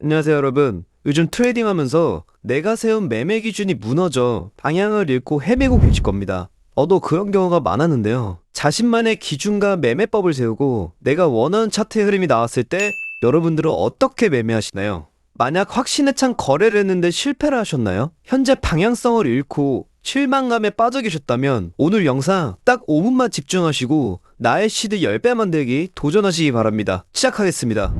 안녕하세요, 여러분. 요즘 트레이딩 하면서 내가 세운 매매 기준이 무너져 방향을 잃고 헤매고 계실 겁니다. 저도 그런 경우가 많았는데요. 자신만의 기준과 매매법을 세우고 내가 원하는 차트의 흐름이 나왔을 때 여러분들은 어떻게 매매하시나요? 만약 확신에 찬 거래를 했는데 실패를 하셨나요? 현재 방향성을 잃고 실망감에 빠져 계셨다면 오늘 영상 딱 5분만 집중하시고 나의 시드 10배 만들기 도전하시기 바랍니다. 시작하겠습니다.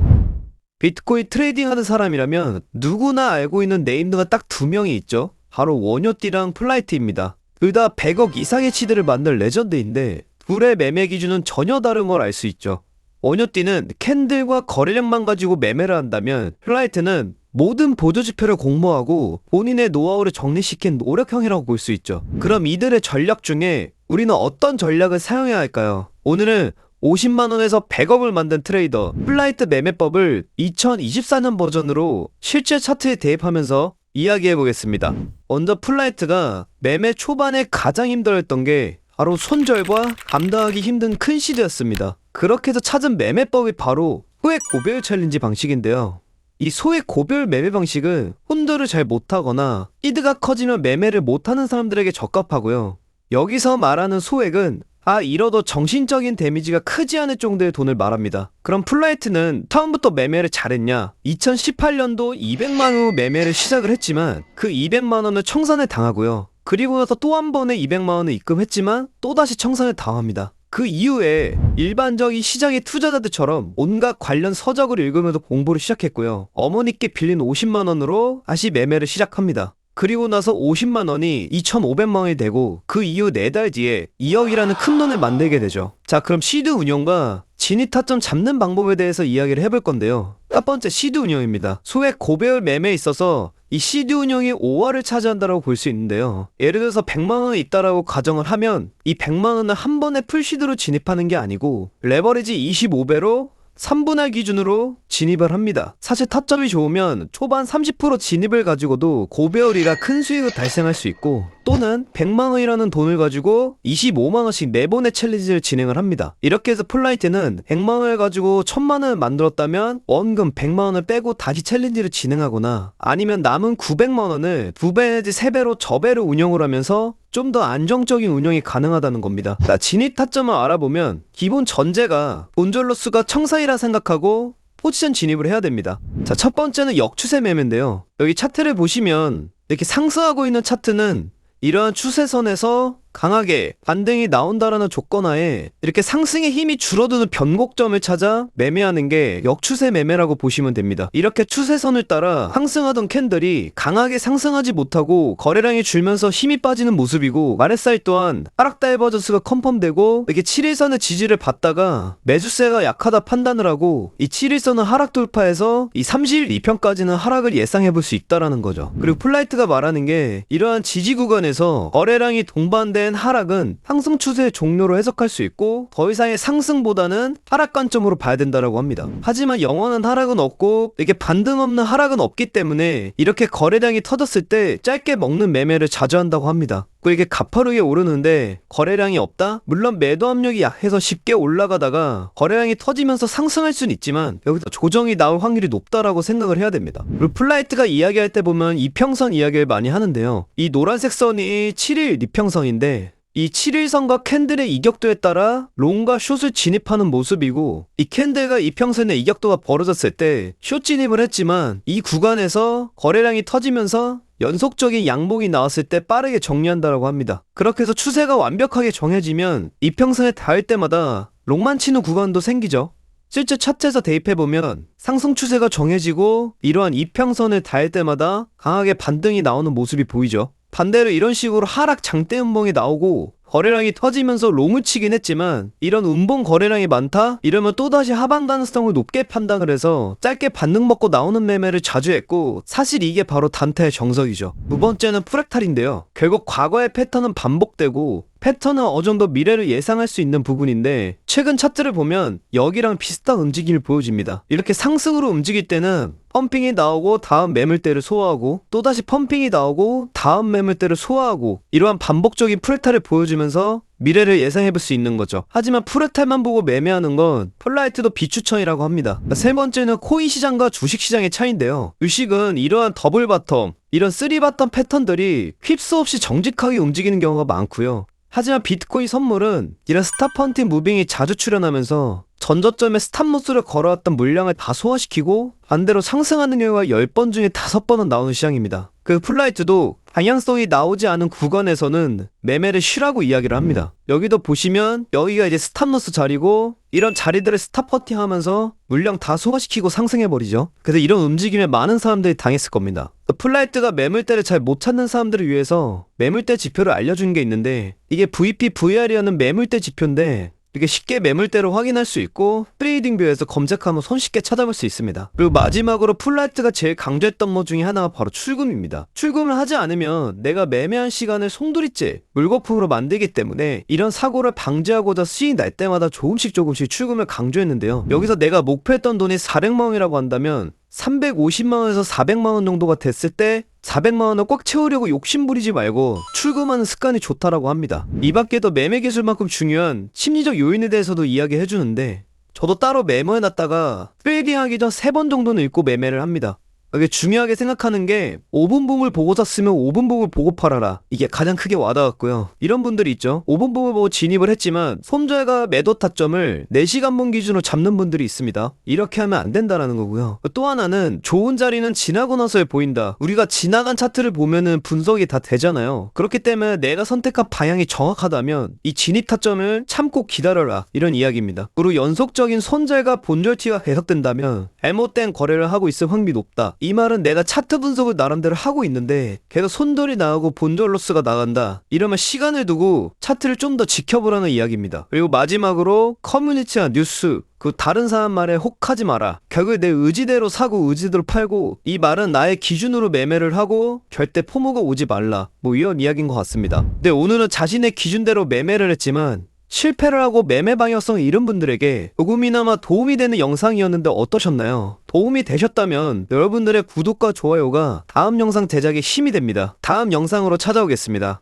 비트코인 트레이딩 하는 사람이라면 누구나 알고 있는 네임드가 딱 두 명이 있죠. 바로 원효띠랑 플라이트입니다. 둘 다 100억 이상의 시드를 만든 레전드인데 둘의 매매 기준은 전혀 다른 걸 알 수 있죠. 원효띠는 캔들과 거래량만 가지고 매매를 한다면 플라이트는 모든 보조지표를 공모하고 본인의 노하우를 정리시킨 노력형이라고 볼 수 있죠. 그럼 이들의 전략 중에 우리는 어떤 전략을 사용해야 할까요? 오늘은 50만원에서 100억을 만든 트레이더 플라이트 매매법을 2024년 버전으로 실제 차트에 대입하면서 이야기해보겠습니다. 먼저 플라이트가 매매 초반에 가장 힘들었던 게 바로 손절과 감당하기 힘든 큰 시드였습니다. 그렇게 해서 찾은 매매법이 바로 소액 고별 챌린지 방식인데요. 이 소액 고별 매매 방식은 홀더를 잘 못하거나 시드가 커지면 매매를 못하는 사람들에게 적합하고요. 여기서 말하는 소액은 이러도 정신적인 데미지가 크지 않을 정도의 돈을 말합니다. 그럼 플라이트는 처음부터 매매를 잘했냐? 2018년도 200만원 매매를 시작을 했지만 그 200만원을 청산을 당하고요. 그리고 나서 또 한 번에 200만원을 입금했지만 또다시 청산을 당합니다. 그 이후에 일반적인 시장의 투자자들처럼 온갖 관련 서적을 읽으면서 공부를 시작했고요. 어머니께 빌린 50만원으로 다시 매매를 시작합니다. 그리고 나서 50만원이 2,500만원이 되고 그 이후 4달 뒤에 2억이라는 큰 돈을 만들게 되죠. 자, 그럼 시드 운용과 진입 타점 잡는 방법에 대해서 이야기를 해볼 건데요. 첫 번째, 시드 운용입니다. 소액 고배율 매매에 있어서 이 시드 운용이 5화를 차지한다고 볼 수 있는데요. 예를 들어서 100만원이 있다라고 가정을 하면 이 100만원을 한 번에 풀시드로 진입하는 게 아니고 레버리지 25배로 3분할 기준으로 진입을 합니다. 사실 타점이 좋으면 초반 30% 진입을 가지고도 고배율이라 큰 수익을 달성할 수 있고 또는 100만원이라는 돈을 가지고 25만원씩 4번의 챌린지를 진행을 합니다. 이렇게 해서 플라이트는 100만원을 가지고 1000만원을 만들었다면 원금 100만원을 빼고 다시 챌린지를 진행하거나 아니면 남은 900만원을 2배 내지 3배로 저배를 운영을 하면서 좀 더 안정적인 운영이 가능하다는 겁니다. 자, 진입 타점을 알아보면 기본 전제가 본절로스가 청산이라 생각하고 포지션 진입을 해야 됩니다. 자, 첫 번째는 역추세 매매인데요. 여기 차트를 보시면 이렇게 상승하고 있는 차트는 이러한 추세선에서 강하게 반등이 나온다라는 조건하에 이렇게 상승의 힘이 줄어드는 변곡점을 찾아 매매하는 게 역추세 매매라고 보시면 됩니다. 이렇게 추세선을 따라 상승하던 캔들이 강하게 상승하지 못하고 거래량이 줄면서 힘이 빠지는 모습이고 RSI 또한 하락 다이버전스가 컨펌되고 이렇게 7일선의 지지를 받다가 매수세가 약하다 판단을 하고 이 7일선은 하락 돌파해서 이 30일 이평까지는 하락을 예상해 볼 수 있다라는 거죠. 그리고 플라이트가 말하는 게 이러한 지지 구간에서 거래량이 동반된 하락은 상승 추세의 종료로 해석할 수 있고 더 이상의 상승보다는 하락 관점으로 봐야 된다라고 합니다. 하지만 영원한 하락은 없고 이게 반등 없는 하락은 없기 때문에 이렇게 거래량이 터졌을 때 짧게 먹는 매매를 자주 한다고 합니다. 이게 가파르게 오르는데 거래량이 없다? 물론 매도 압력이 약해서 쉽게 올라가다가 거래량이 터지면서 상승할 수는 있지만 여기서 조정이 나올 확률이 높다라고 생각을 해야 됩니다. 그리고 플라이트가 이야기할 때 보면 이평선 이야기를 많이 하는데요. 이 노란색 선이 7일 이평선인데 이 7일선과 캔들의 이격도에 따라 롱과 숏을 진입하는 모습이고 이 캔들과 이평선의 이격도가 벌어졌을 때 숏 진입을 했지만 이 구간에서 거래량이 터지면서 연속적인 양봉이 나왔을 때 빠르게 정리한다라고 합니다. 그렇게 해서 추세가 완벽하게 정해지면 이평선에 닿을 때마다 롱만 치는 구간도 생기죠. 실제 차트에서 대입해보면 상승 추세가 정해지고 이러한 이평선을 닿을 때마다 강하게 반등이 나오는 모습이 보이죠. 반대로 이런 식으로 하락 장대 음봉이 나오고 거래량이 터지면서 롱을 치긴 했지만 이런 음봉 거래량이 많다? 이러면 또다시 하방 가능성을 높게 판단을 해서 짧게 반등 먹고 나오는 매매를 자주 했고 사실 이게 바로 단타의 정석이죠. 두 번째는 프랙탈인데요. 결국 과거의 패턴은 반복되고 패턴은 어느 정도 미래를 예상할 수 있는 부분인데 최근 차트를 보면 여기랑 비슷한 움직임을 보여줍니다. 이렇게 상승으로 움직일 때는 펌핑이 나오고 다음 매물대를 소화하고 또다시 펌핑이 나오고 다음 매물대를 소화하고 이러한 반복적인 프랙탈을 보여주면서 미래를 예상해볼 수 있는 거죠. 하지만 프레탈만 보고 매매하는 건 폴라이트도 비추천이라고 합니다. 세 번째는 코인 시장과 주식 시장의 차이인데요. 주식은 이러한 더블 바텀, 이런 쓰리 바텀 패턴들이 휩수 없이 정직하게 움직이는 경우가 많고요. 하지만 비트코인 선물은 이런 스탑펀팅 무빙이 자주 출현하면서 전저점에 스탑로스를 걸어왔던 물량을 다 소화시키고 반대로 상승하는 경우가 10번 중에 5번은 나오는 시장입니다. 그 폴라이트도 방향성이 나오지 않은 구간에서는 매매를 쉬라고 이야기를 합니다. 여기도 보시면 여기가 이제 스탑로스 자리고 이런 자리들을 스탑퍼팅 하면서 물량 다 소화시키고 상승해버리죠. 그래서 이런 움직임에 많은 사람들이 당했을 겁니다. 폴라이트가 매물대를 잘 못 찾는 사람들을 위해서 매물대 지표를 알려주는 게 있는데 이게 VP, VR이라는 매물대 지표인데 이게 쉽게 매물대로 확인할 수 있고 트레이딩뷰에서 검색하면 손쉽게 찾아볼 수 있습니다. 그리고 마지막으로 폴라이트가 제일 강조했던 것 중에 하나가 바로 출금입니다. 출금을 하지 않으면 내가 매매한 시간을 송두리째 물거품으로 만들기 때문에 이런 사고를 방지하고자 수익 날 때마다 조금씩 출금을 강조했는데요. 여기서 내가 목표했던 돈이 400만원이라고 한다면 350만원에서 400만원 정도가 됐을 때 400만원을 꽉 채우려고 욕심부리지 말고 출금하는 습관이 좋다라고 합니다. 이 밖에도 매매 기술만큼 중요한 심리적 요인에 대해서도 이야기해주는데 저도 따로 메모해놨다가 트레이딩 하기 전 3번 정도는 읽고 매매를 합니다. 이게 중요하게 생각하는 게 5분 봉을 보고 샀으면 5분 봉을 보고 팔아라. 이게 가장 크게 와닿았고요. 이런 분들이 있죠. 5분 봉을 보고 진입을 했지만 손절과 매도 타점을 4시간 봉 기준으로 잡는 분들이 있습니다. 이렇게 하면 안 된다라는 거고요. 또 하나는 좋은 자리는 지나고 나서 보인다. 우리가 지나간 차트를 보면은 분석이 다 되잖아요. 그렇기 때문에 내가 선택한 방향이 정확하다면 이 진입 타점을 참고 기다려라. 이런 이야기입니다. 그리고 연속적인 손절과 본절 T가 계속된다면 잘못된 거래를 하고 있을 확률이 높다. 이 말은 내가 차트 분석을 나름대로 하고 있는데 계속 손절이 나오고 본절 로스가 나간다. 이러면 시간을 두고 차트를 좀 더 지켜보라는 이야기입니다. 그리고 마지막으로 커뮤니티와 뉴스 그 다른 사람 말에 혹하지 마라. 결국 내 의지대로 사고 의지대로 팔고 이 말은 나의 기준으로 매매를 하고 절대 포모가 오지 말라. 뭐 이런 이야기인 것 같습니다. 근데 오늘은 자신의 기준대로 매매를 했지만 실패를 하고 매매 방향성을 잃은 분들에게 조금이나마 도움이 되는 영상이었는데 어떠셨나요? 도움이 되셨다면 여러분들의 구독과 좋아요가 다음 영상 제작에 힘이 됩니다. 다음 영상으로 찾아오겠습니다.